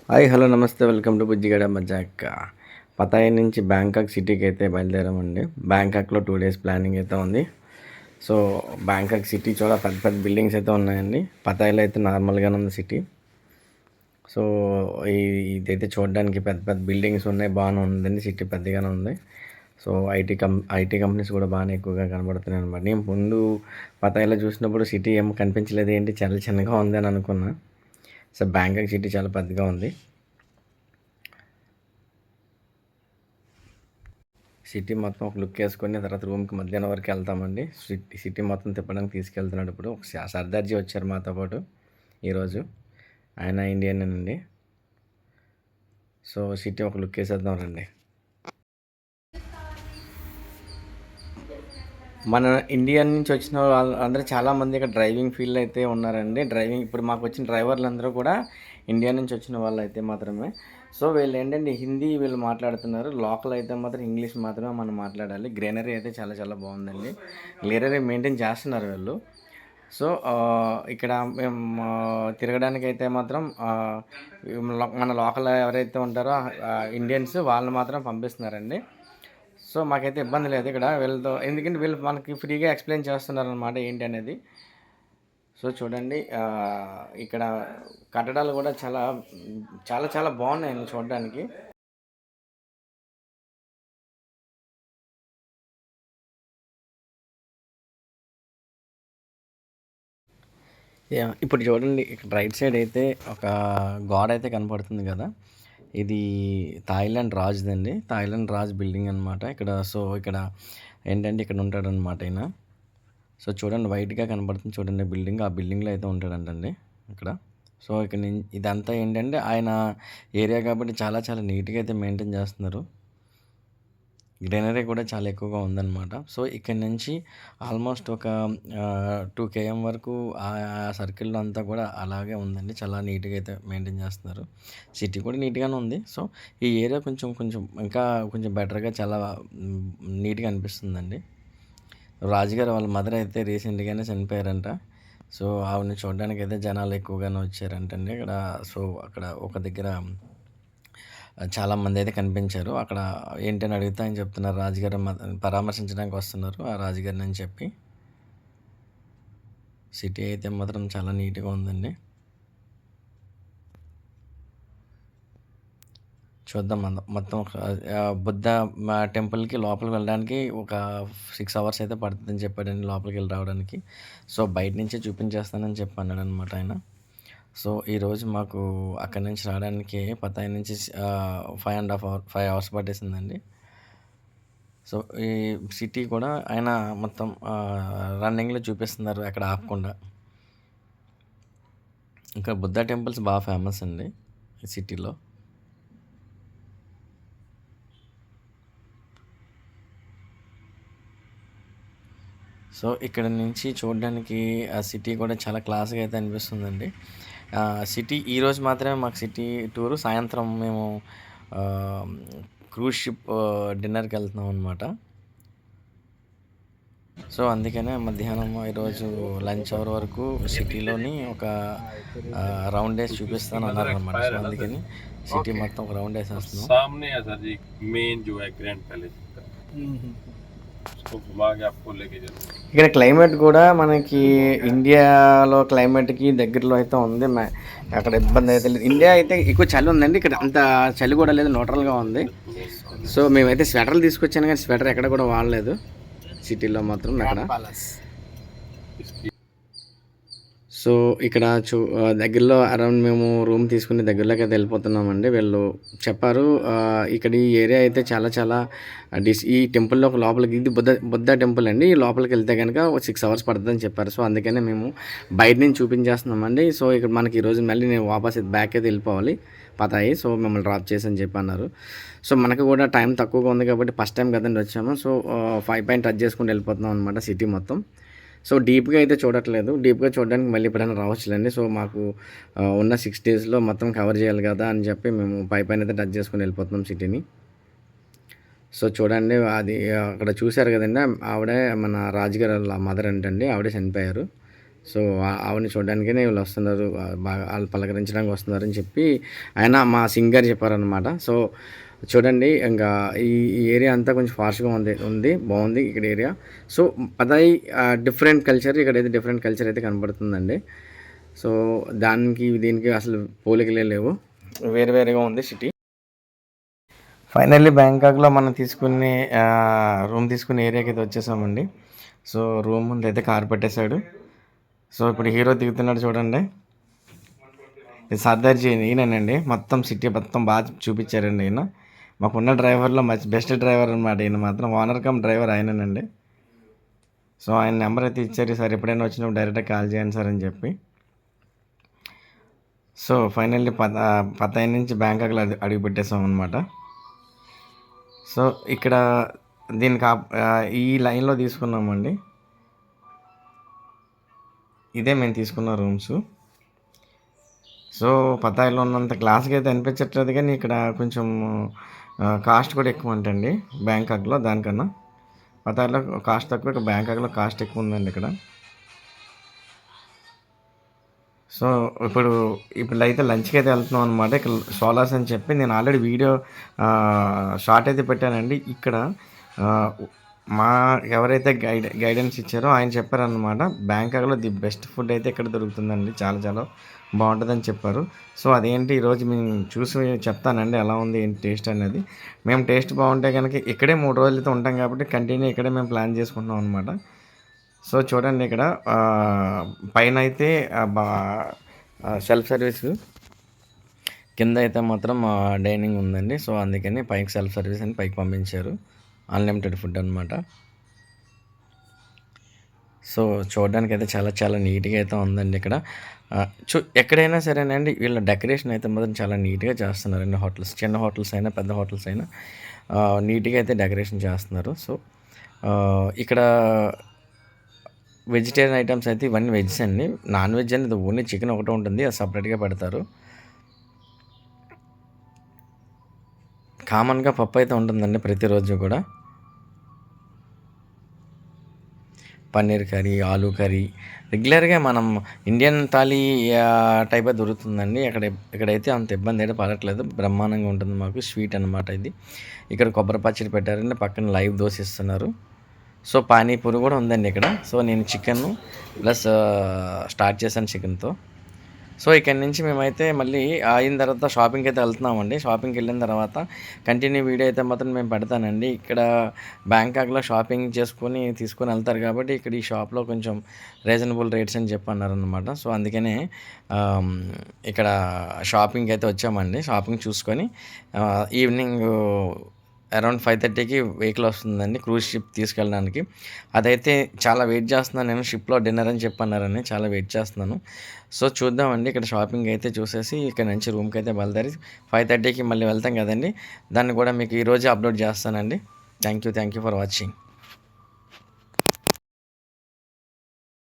Hi hello నమస్తే welcome to బుజ్జిగడ మజాక్. పతాయి నుంచి బ్యాంకాక్ సిటీకి అయితే బయలుదేరామండి. బ్యాంకాక్లో 2 days ప్లానింగ్ అయితే ఉంది. సో బ్యాంకాక్ సిటీ చాలా పెద్ద పెద్ద బిల్డింగ్స్ అయితే ఉన్నాయండి. పతాయిలో అయితే నార్మల్గానే ఉంది సిటీ. సో ఇదైతే చూడడానికి పెద్ద పెద్ద బిల్డింగ్స్ ఉన్నాయి, బాగానే ఉందండి. సిటీ పెద్దగానే ఉంది. సో ఐటీ కంపెనీస్ కూడా బాగానే ఎక్కువగా కనబడుతున్నాయి అనమాట. నేను ముందు పతాయిలో చూసినప్పుడు సిటీ ఏం కనిపించలేదు, ఏంటి చాలా చిన్నగా ఉంది అని అనుకున్నా. సో బ్యాంకాక్ సిటీ చాలా పెద్దగా ఉంది. సిటీ మొత్తం ఒక లుక్ వేసుకొని తర్వాత రూమ్కి మధ్యాహ్నం వరకు వెళ్తామండి. సిటీ మొత్తం తిప్పడానికి తీసుకెళ్తున్నాడు. ఇప్పుడు ఒక సర్దార్జీ వచ్చారు మాతో పాటు ఈరోజు. ఆయన ఇండియనేనండి. సో సిటీ ఒక లుక్ వేసేద్దాం రండి. మన ఇండియా నుంచి వచ్చిన వాళ్ళందరూ చాలామంది ఇక్కడ డ్రైవింగ్ ఫీల్డ్ అయితే ఉన్నారండి. ఇప్పుడు మాకు వచ్చిన డ్రైవర్లు అందరూ కూడా ఇండియా నుంచి వచ్చిన వాళ్ళు అయితే మాత్రమే. సో వీళ్ళు ఏంటంటే హిందీ వీళ్ళు మాట్లాడుతున్నారు. లోకల్ అయితే మాత్రం ఇంగ్లీష్ మాత్రమే మనం మాట్లాడాలి. గ్రీనరీ అయితే చాలా చాలా బాగుందండి. గ్రీనరీ మెయింటైన్ చేస్తున్నారు వీళ్ళు. సో ఇక్కడ మేము తిరగడానికి అయితే మాత్రం మన లోకల్ ఎవరైతే ఉంటారో ఇండియన్స్ వాళ్ళని మాత్రం పంపిస్తున్నారండి. సో మాకైతే ఇబ్బంది లేదు ఇక్కడ వీళ్ళతో, ఎందుకంటే వీళ్ళు మనకి ఫ్రీగా ఎక్స్ప్లెయిన్ చేస్తున్నారు అనమాట ఏంటి అనేది. సో చూడండి, ఇక్కడ కట్టడాలు కూడా చాలా చాలా చాలా బాగున్నాయండి చూడడానికి. ఇప్పుడు చూడండి, ఇక్కడ రైట్ సైడ్ అయితే ఒక గోడ అయితే కనపడుతుంది కదా. ఇది థాయిలాండ్ రాజుదండి. థాయిలాండ్ రాజ్ బిల్డింగ్ అనమాట ఇక్కడ. సో ఇక్కడ ఏంటంటే ఇక్కడ ఉంటాడనమాట ఆయన. సో చూడండి, వైట్గా కనపడుతుంది చూడండి బిల్డింగ్. ఆ బిల్డింగ్లో అయితే ఉంటాడంటండి ఇక్కడ. సో ఇక్కడ ఇదంతా ఏంటంటే ఆయన ఏరియా కాబట్టి చాలా చాలా నీట్గా అయితే మెయింటైన్ చేస్తున్నారు. గ్రీనరీ కూడా చాలా ఎక్కువగా ఉందన్నమాట. సో ఇక్కడ నుంచి ఆల్మోస్ట్ ఒక 2 km వరకు ఆ సర్కిల్లో అంతా కూడా అలాగే ఉందండి. చాలా నీట్గా అయితే మెయింటైన్ చేస్తున్నారు. సిటీ కూడా నీట్గానే ఉంది. సో ఈ ఏరియా కొంచెం కొంచెం ఇంకా కొంచెం బెటర్గా చాలా నీట్గా అనిపిస్తుందండి. రాజుగారు వాళ్ళ మదర్ అయితే రీసెంట్గానే చనిపోయారంట. సో ఆవిడని చూడడానికి అయితే జనాలు ఎక్కువగానే వచ్చారంటండి ఇక్కడ. సో అక్కడ ఒక దగ్గర చాలామంది అయితే కనిపించారు. అక్కడ ఏంటని అడిగితే ఆయన చెప్తున్నారు, రాజుగారు పరామర్శించడానికి వస్తున్నారు ఆ రాజుగారిని అని చెప్పి. సిటీ అయితే మాత్రం చాలా నీట్గా ఉందండి. చూద్దాం మొత్తం బుద్ధ టెంపుల్కి లోపలికి వెళ్ళడానికి ఒక 6 hours అయితే పడుతుందని చెప్పాడండి లోపలికి వెళ్ళి రావడానికి. సో బయట నుంచే చూపించేస్తానని చెప్పి అన్నాడు అనమాట ఆయన. సో ఈరోజు మాకు అక్కడి నుంచి రావడానికి పతాయి నుంచి 5 hours పట్టేసిందండి. సో ఈ సిటీ కూడా ఆయన మొత్తం రన్నింగ్లో చూపిస్తున్నారు అక్కడ ఆపకుండా. ఇంకా బుద్ధ టెంపుల్స్ బాగా ఫేమస్ అండి ఈ సిటీలో. సో ఇక్కడ నుంచి చూడడానికి ఆ సిటీ కూడా చాలా క్లాస్గా అయితే అనిపిస్తుందండి. సిటీ ఈరోజు మాత్రమే మాకు సిటీ టూరు. సాయంత్రం మేము క్రూజ్ షిప్ డిన్నర్కి వెళ్తున్నాం అనమాట. సో అందుకనే మధ్యాహ్నం ఈరోజు లంచ్ అవర్ వరకు సిటీలోని ఒక రౌండ్ వేసి చూపిస్తాను అన్నారు అనమాట. సో అందుకని సిటీ మొత్తం ఒక రౌండ్ వేసేస్తున్నాం. ఇక్కడ క్లైమేట్ కూడా మనకి ఇండియాలో క్లైమేట్కి దగ్గరలో అయితే ఉంది. అక్కడ ఇబ్బంది అయితే లేదు. ఇండియా అయితే ఎక్కువ చలి ఉందండి, ఇక్కడ అంత చలి కూడా లేదు, న్యూట్రల్గా ఉంది. సో మేమైతే స్వెటర్లు తీసుకొచ్చాను కానీ స్వెటర్ ఎక్కడ కూడా వాడలేదు సిటీలో మాత్రం అక్కడ. సో ఇక్కడ దగ్గరలో అరౌండ్ మేము రూమ్ తీసుకుని దగ్గరలోకి అయితే వెళ్ళిపోతున్నామండి. వీళ్ళు చెప్పారు ఇక్కడ ఈ ఏరియా అయితే చాలా చాలా ఈ టెంపుల్లో లోపలికి, ఇది బుద్ధ టెంపుల్ అండి, ఈ లోపలికి వెళ్తే కనుక 6 hours పడుతుందని చెప్పారు. సో అందుకనే మేము బయట నుంచి చూపించేస్తున్నామండి. సో ఇక్కడ మనకి ఈరోజు మళ్ళీ నేను వాపస్ బ్యాక్ అయితే వెళ్ళిపోవాలి పతాయి. సో మిమ్మల్ని డ్రాప్ చేసని చెప్పి అన్నారు. సో మనకు కూడా టైం తక్కువగా ఉంది కాబట్టి ఫస్ట్ టైం కదండి వచ్చాము. సో 5 పాయింట్ టచ్ చేసుకుంటూ వెళ్ళిపోతున్నాం అనమాట సిటీ మొత్తం. సో డీప్గా అయితే చూడట్లేదు. డీప్గా చూడడానికి మళ్ళీ ఎప్పుడైనా రావచ్చులేండి. సో మాకు ఉన్న 6 daysలో మొత్తం కవర్ చేయాలి కదా అని చెప్పి మేము పైన అయితే టచ్ చేసుకుని వెళ్ళిపోతున్నాం సిటీని. సో చూడండి, అది అక్కడ చూశారు కదండి, ఆవిడే మన రాజుగారు మదర్ అంటండి, ఆవిడే చనిపోయారు. సో, ఆవిడని చూడడానికనే వీళ్ళు వస్తున్నారు. బాగా ఆళ్ళు పలకరించడానికి వస్తున్నారని చెప్పి ఆయన మా సింగర్ చెప్పారనమాట. సో, చూడండి ఇంకా ఈ ఈ ఏరియా అంతా కొంచెం ఫాస్ట్‌గా ఉంది. బావుంది ఇక్కడ ఏరియా. సో, పదాయి డిఫరెంట్ కల్చర్ ఇక్కడైతే డిఫరెంట్ కల్చర్ అయితే కనపడుతుందండి. సో, దానికి దీనికి అసలు పోలికలే లేవు. వేరు వేరుగా ఉంది సిటీ. ఫైనల్లీ బ్యాంకాక్‌లో మనం తీసుకునే రూమ్ తీసుకునే ఏరియాకైతే వచ్చేసామండి. సో, రూమ్ ముందైతే కారు పెట్టేశాడు. సో, ఇప్పుడు హీరో దిగుతున్నాడు చూడండి. ఇది సర్దార్జీ ఈయనేనండి. మొత్తం సిటీ మొత్తం బాగా చూపించారండి ఈయన. మాకున్న డ్రైవర్‌లో బెస్ట్ డ్రైవర్ అనమాట ఈయన మాత్రం. ఓనర్ కమ్ డ్రైవర్ ఆయనేనండి. సో, ఆయన నెంబర్ అయితే ఇచ్చారు. సార్ ఎప్పుడైనా వచ్చినప్పుడు డైరెక్ట్‌గా కాల్ చేయండి సార్ అని చెప్పి. సో, ఫైనల్లీ పతాయి నుంచి బ్యాంకాక్‌లో అడుగు పెట్టేసామనమాట. సో, ఇక్కడ దీనికి ఈ లైన్‌లో తీసుకున్నామండి. ఇదే మేము తీసుకున్న రూమ్సు. సో, పతాయిలో ఉన్నంత క్లాస్‌గా అయితే అనిపించట్లేదు కానీ ఇక్కడ కొంచెం కాస్ట్ కూడా ఎక్కువంటండి బ్యాంకాక్‌లో దానికన్నా. పతాయిలో కాస్ట్ తక్కువ, ఇక్కడ బ్యాంకాక్‌లో కాస్ట్ ఎక్కువ ఉందండి ఇక్కడ. సో, ఇప్పుడైతే లంచ్‌కి అయితే వెళ్తున్నాం అనమాట. ఇక్కడ సోలాస్ అని చెప్పి నేను ఆల్రెడీ వీడియో షార్ట్ అయితే పెట్టానండి. ఇక్కడ మా ఎవరైతే గైడెన్స్ ఇచ్చారో ఆయన చెప్పారనమాట. బ్యాంకాక్‌లో ది బెస్ట్ ఫుడ్ అయితే ఇక్కడ దొరుకుతుందండి. చాలా చాలా బాగుంటుందని చెప్పారు. సో, అదేంటి ఈరోజు మేము చూసి చెప్తానండి ఎలా ఉంది ఏంటి టేస్ట్ అనేది. మేము టేస్ట్ బాగుంటే కనుక ఇక్కడే 3 రోజులైతే ఉంటాం కాబట్టి కంటిన్యూ ఇక్కడే మేము ప్లాన్ చేసుకుంటున్నాం అనమాట. సో, చూడండి ఇక్కడ పైనైతే సెల్ఫ్ సర్వీసు, కింద అయితే మాత్రం డైనింగ్ ఉందండి. సో, అందుకని పైకి సెల్ఫ్ సర్వీస్ అని పైకి పంపించారు. అన్లిమిటెడ్ ఫుడ్ అనమాట. సో, చూడడానికైతే చాలా చాలా నీట్‌గా అయితే ఉందండి ఇక్కడ. ఎక్కడైనా సరేనండి వీళ్ళ డెకరేషన్ అయితే మాత్రం చాలా నీట్‌గా చేస్తున్నారండి హోటల్స్. చిన్న హోటల్స్ అయినా, పెద్ద హోటల్స్ అయినా నీట్‌గా అయితే డెకరేషన్ చేస్తున్నారు. సో, ఇక్కడ వెజిటేరియన్ ఐటమ్స్ అయితే ఇవన్నీ వెజ్ అండి. నాన్ వెజ్ అనేది ఓన్లీ చికెన్ ఒకటే ఉంటుంది. అది సపరేట్‌గా పెడతారు. కామన్‌గా పప్పు అయితే ఉంటుందండి ప్రతిరోజు కూడా. పన్నీర్ కర్రీ, ఆలూ కర్రీ రెగ్యులర్‌గా మనం ఇండియన్ థాలీ టైపే దొరుకుతుందండి. ఇక్కడైతే అంత ఇబ్బంది అయితే పడట్లేదు. బ్రహ్మాండంగా ఉంటుంది మాకు. స్వీట్ అనమాట ఇది. ఇక్కడ కొబ్బరి పచ్చడి పెట్టారండి. పక్కన లైవ్ దోస ఇస్తున్నారు. సో, పానీపూరి కూడా ఉందండి ఇక్కడ. సో, నేను చికెను ప్లస్ స్టార్ట్ చేశాను చికెన్‌తో. సో, ఇక్కడి నుంచి మేమైతే మళ్ళీ అయిన తర్వాత షాపింగ్‌కి అయితే వెళ్తున్నామండి. షాపింగ్‌కి వెళ్ళిన తర్వాత కంటిన్యూ వీడియో అయితే మాత్రం మేము పెడతానండి. ఇక్కడ బ్యాంకాక్‌లో షాపింగ్ తీసుకొని వెళ్తారు కాబట్టి ఇక్కడ ఈ షాప్‌లో కొంచెం రీజనబుల్ రేట్స్ అని చెప్పి అన్నారనమాట. సో, అందుకనే ఇక్కడ షాపింగ్‌కి అయితే వచ్చామండి. షాపింగ్ చూసుకొని ఈవినింగ్ అరౌండ్ 5:30కి వెహికల్ వస్తుందండి క్రూజ్ షిప్ తీసుకెళ్ళడానికి. అదైతే చాలా వెయిట్ చేస్తున్నాను నేను. షిప్‌లో డిన్నర్ అని చెప్పన్నారని చాలా వెయిట్ చేస్తున్నాను. సో, చూద్దామండి. ఇక్కడ షాపింగ్ అయితే చూసేసి ఇక్కడ నుంచి రూమ్‌కి అయితే బయలుదేరి 5:30కి మళ్ళీ వెళ్తాం కదండీ! దాన్ని కూడా మీకు ఈరోజే అప్లోడ్ చేస్తానండి. Thank you for watching.